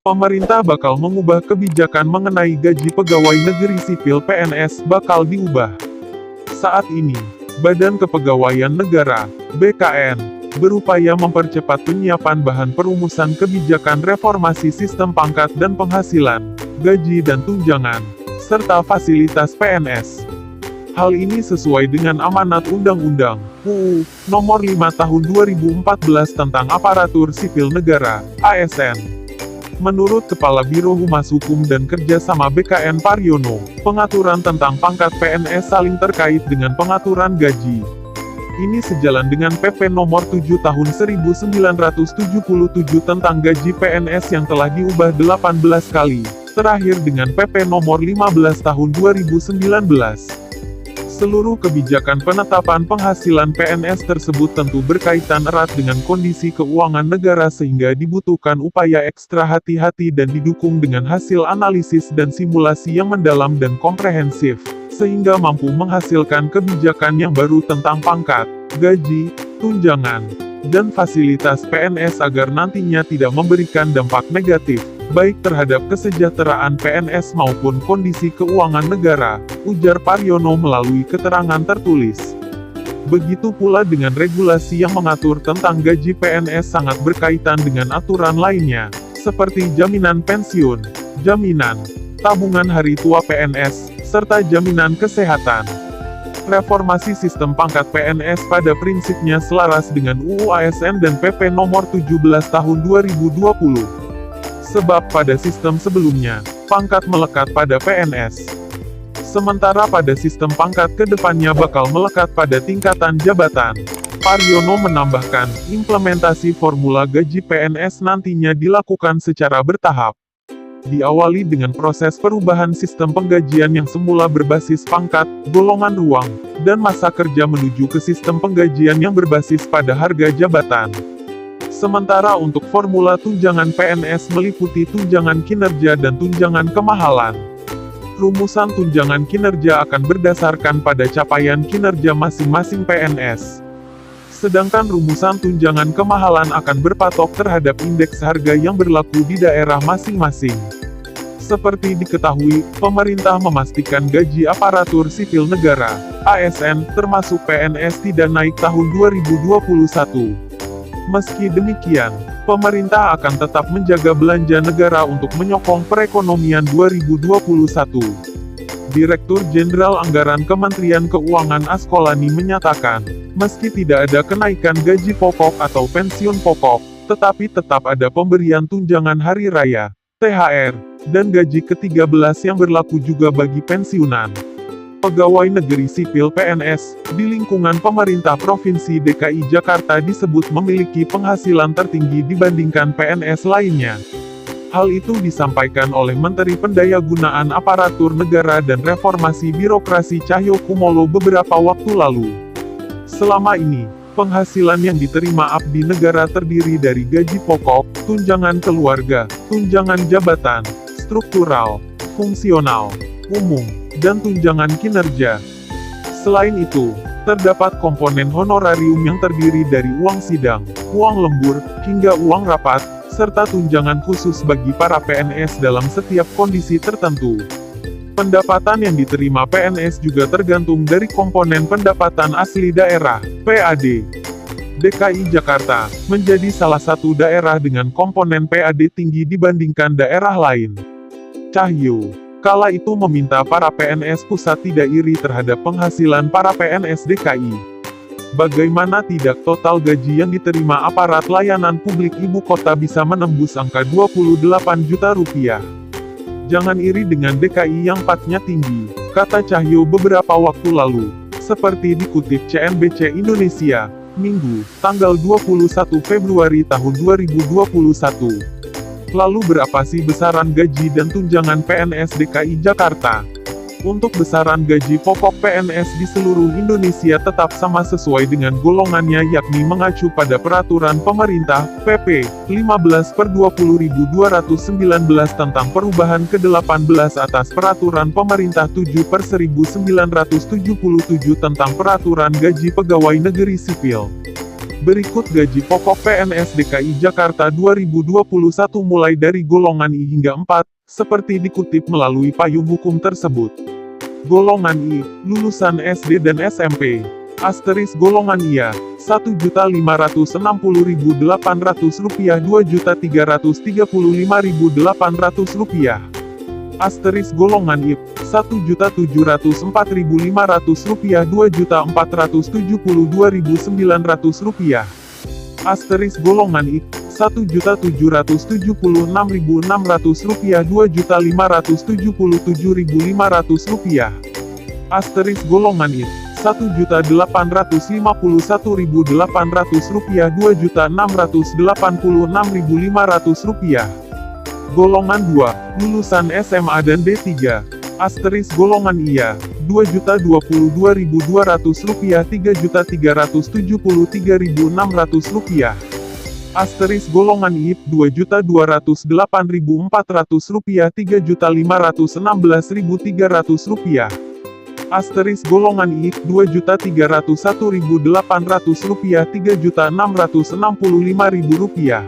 Pemerintah bakal mengubah kebijakan mengenai gaji pegawai negeri sipil PNS bakal diubah. Saat ini, Badan Kepegawaian Negara, BKN, berupaya mempercepat penyiapan bahan perumusan kebijakan reformasi sistem pangkat dan penghasilan, gaji dan tunjangan, serta fasilitas PNS. Hal ini sesuai dengan amanat Undang-Undang UU Nomor 5 Tahun 2014 tentang Aparatur Sipil Negara, ASN. Menurut Kepala Biro Humas Hukum dan Kerjasama BKN Paryono, pengaturan tentang pangkat PNS saling terkait dengan pengaturan gaji. Ini sejalan dengan PP Nomor 7 Tahun 1977 tentang gaji PNS yang telah diubah 18 kali, terakhir dengan PP Nomor 15 Tahun 2019. Seluruh kebijakan penetapan penghasilan PNS tersebut tentu berkaitan erat dengan kondisi keuangan negara sehingga dibutuhkan upaya ekstra hati-hati dan didukung dengan hasil analisis dan simulasi yang mendalam dan komprehensif, sehingga mampu menghasilkan kebijakan yang baru tentang pangkat, gaji, tunjangan, dan fasilitas PNS agar nantinya tidak memberikan dampak negatif, baik terhadap kesejahteraan PNS maupun kondisi keuangan negara, ujar Paryono melalui keterangan tertulis. Begitu pula dengan regulasi yang mengatur tentang gaji PNS sangat berkaitan dengan aturan lainnya, seperti jaminan pensiun, jaminan tabungan hari tua PNS, serta jaminan kesehatan. Reformasi sistem pangkat PNS pada prinsipnya selaras dengan UU ASN dan PP Nomor 17 Tahun 2020. Sebab pada sistem sebelumnya, pangkat melekat pada PNS. Sementara pada sistem pangkat ke depannya bakal melekat pada tingkatan jabatan. Paryono menambahkan, implementasi formula gaji PNS nantinya dilakukan secara bertahap. Diawali dengan proses perubahan sistem penggajian yang semula berbasis pangkat, golongan ruang, dan masa kerja menuju ke sistem penggajian yang berbasis pada harga jabatan. Sementara untuk formula tunjangan PNS meliputi tunjangan kinerja dan tunjangan kemahalan. Rumusan tunjangan kinerja akan berdasarkan pada capaian kinerja masing-masing PNS. Sedangkan rumusan tunjangan kemahalan akan berpatok terhadap indeks harga yang berlaku di daerah masing-masing. Seperti diketahui, pemerintah memastikan gaji aparatur sipil negara, ASN, termasuk PNS tidak naik tahun 2021. Meski demikian, pemerintah akan tetap menjaga belanja negara untuk menyokong perekonomian 2021. Direktur Jenderal Anggaran Kementerian Keuangan Askolani menyatakan, meski tidak ada kenaikan gaji pokok atau pensiun pokok, tetapi tetap ada pemberian tunjangan hari raya, THR, dan gaji ke-13 yang berlaku juga bagi pensiunan. Pegawai negeri sipil PNS, di lingkungan pemerintah Provinsi DKI Jakarta disebut memiliki penghasilan tertinggi dibandingkan PNS lainnya. Hal itu disampaikan oleh Menteri Pendayagunaan Aparatur Negara dan Reformasi Birokrasi Cahyokumolo beberapa waktu lalu. Selama ini, penghasilan yang diterima abdi negara terdiri dari gaji pokok, tunjangan keluarga, tunjangan jabatan, struktural, fungsional, umum, dan tunjangan kinerja. Selain itu, terdapat komponen honorarium yang terdiri dari uang sidang, uang lembur, hingga uang rapat, serta tunjangan khusus bagi para PNS dalam setiap kondisi tertentu. Pendapatan yang diterima PNS juga tergantung dari komponen pendapatan asli daerah, PAD. DKI Jakarta menjadi salah satu daerah dengan komponen PAD tinggi dibandingkan daerah lain. Cahyo kala itu meminta para PNS pusat tidak iri terhadap penghasilan para PNS DKI. Bagaimana tidak total gaji yang diterima aparat layanan publik ibu kota bisa menembus angka 28 juta rupiah. Jangan iri dengan DKI yang patnya tinggi, kata Cahyo beberapa waktu lalu. Seperti dikutip CNBC Indonesia, Minggu, tanggal 21 Februari tahun 2021. Lalu berapa sih besaran gaji dan tunjangan PNS DKI Jakarta? Untuk besaran gaji pokok PNS di seluruh Indonesia tetap sama sesuai dengan golongannya yakni mengacu pada Peraturan Pemerintah, PP, 15/20.219 tentang perubahan ke-18 atas Peraturan Pemerintah 7/1977 tentang Peraturan Gaji Pegawai Negeri Sipil. Berikut gaji pokok PNS DKI Jakarta 2021 mulai dari golongan I hingga 4, seperti dikutip melalui payung hukum tersebut. Golongan I, lulusan SD dan SMP. Asterisk golongan IA, Rp1.560.800, Rp2.335.800. Asterisk golongan IP, Rp1.704.500, Rp2.472.900. Asterisk golongan I, Rp1.776.600, Rp2.577.500. Asterisk golongan I, Rp1.851.800, Rp2.686.500. Golongan 2, lulusan SMA dan D3. Asterisk golongan IA, Rp2.022.200, Rp3.373.600. Asterisk golongan IP, Rp2.208.400, Rp3.516.300. Asterisk golongan I, Rp2.301.800, Rp3.665.000.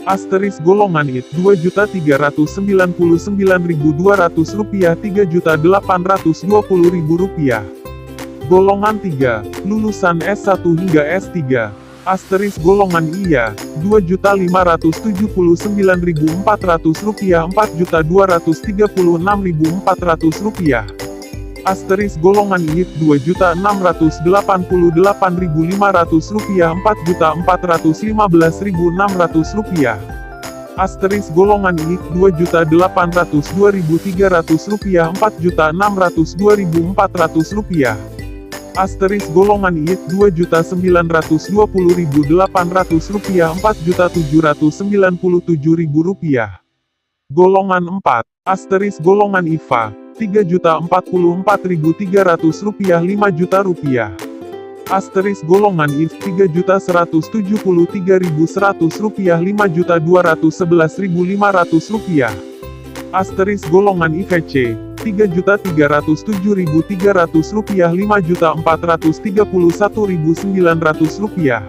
Asterisk golongan I, Rp2.399.200, Rp3.820.000. Golongan 3, lulusan S1 hingga S3. Asterisk golongan IA, Rp2.579.400, Rp4.236.400. Asterisk golongan I, Rp2.688.500, Rp4.415.600. Asterisk golongan I, Rp2.802.300, Rp4.602.400. Asterisk golongan I, Rp2.920.800, Rp4.797.000. Golongan 4, asterisk golongan IVA, Rp3.044.300, Rp5.000.000. Asterisk golongan IV, Rp3.173.100, Rp5.211.500. Asterisk golongan IVC, Rp3.307.300, Rp5.431.900.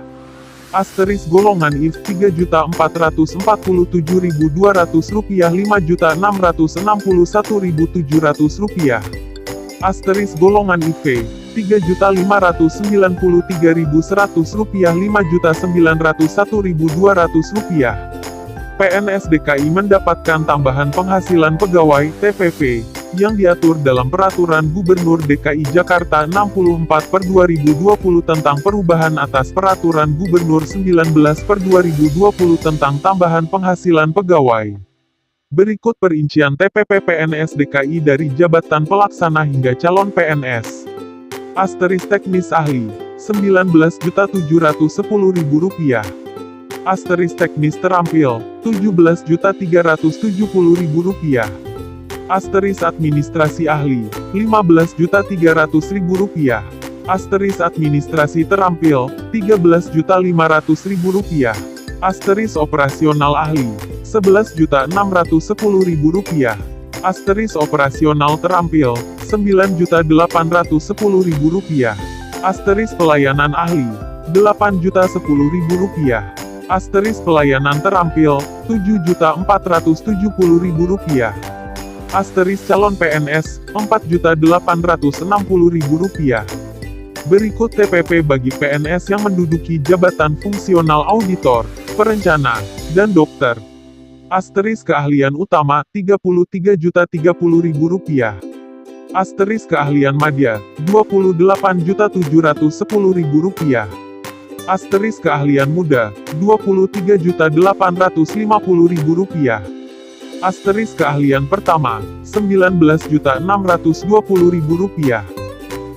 Asterisk golongan IV, Rp3.447.200, Rp5.661.700. Asterisk golongan IV, Rp3.593.100, Rp5.901.200. PNS DKI mendapatkan tambahan penghasilan pegawai (TPP) yang diatur dalam Peraturan Gubernur DKI Jakarta 64/2020 tentang perubahan atas Peraturan Gubernur 19/2020 tentang tambahan penghasilan pegawai. Berikut perincian TPP PNS DKI dari jabatan pelaksana hingga calon PNS. Asterisk teknis ahli, Rp19.710.000. Asterisk teknis terampil, Rp17.370.000. Asterisk administrasi ahli, Rp15.300.000. Asterisk administrasi terampil, Rp13.500.000. Asterisk operasional ahli, Rp11.610.000. Asterisk operasional terampil, Rp9.810.000. Asterisk pelayanan ahli, Rp8.010.000. Asterisk pelayanan terampil, Rp7.470.000. Asterisk calon PNS, Rp4.860.000. Berikut TPP bagi PNS yang menduduki jabatan fungsional auditor, perencana, dan dokter. Asterisk keahlian utama, Rp33.030.000. Asterisk keahlian madya, Rp28.710.000. Asterisk keahlian muda, Rp23.850.000. Asterisk keahlian pertama, Rp19.620.000.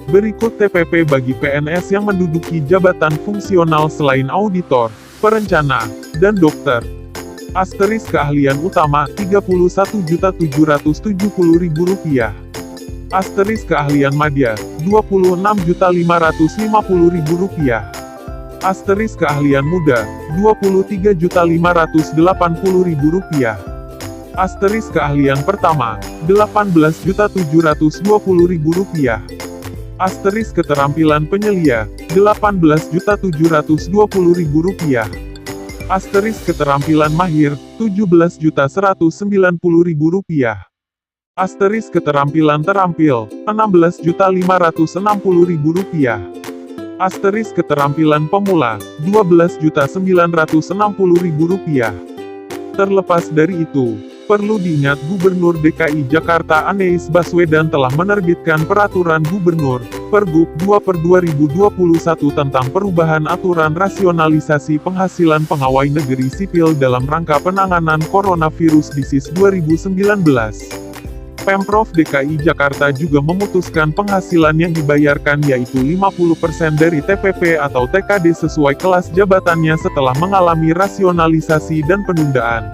Berikut TPP bagi PNS yang menduduki jabatan fungsional selain auditor, perencana, dan dokter. Asterisk keahlian utama, Rp31.770.000. Asterisk keahlian madya, Rp26.550.000. Asterisk keahlian muda, Rp23.580.000. Asterisk keahlian pertama, Rp18.720.000. Asterisk keterampilan penyelia, Rp18.720.000. Asterisk keterampilan mahir, Rp17.190.000. Asterisk keterampilan terampil, Rp16.560.000. Asterisk keterampilan pemula, Rp12.960.000. Terlepas dari itu, perlu diingat Gubernur DKI Jakarta Anies Baswedan telah menerbitkan Peraturan Gubernur, Pergub 2/2021 tentang perubahan aturan rasionalisasi penghasilan pegawai negeri sipil dalam rangka penanganan coronavirus disease 2019. Pemprov DKI Jakarta juga memutuskan penghasilan yang dibayarkan yaitu 50% dari TPP atau TKD sesuai kelas jabatannya setelah mengalami rasionalisasi dan penundaan.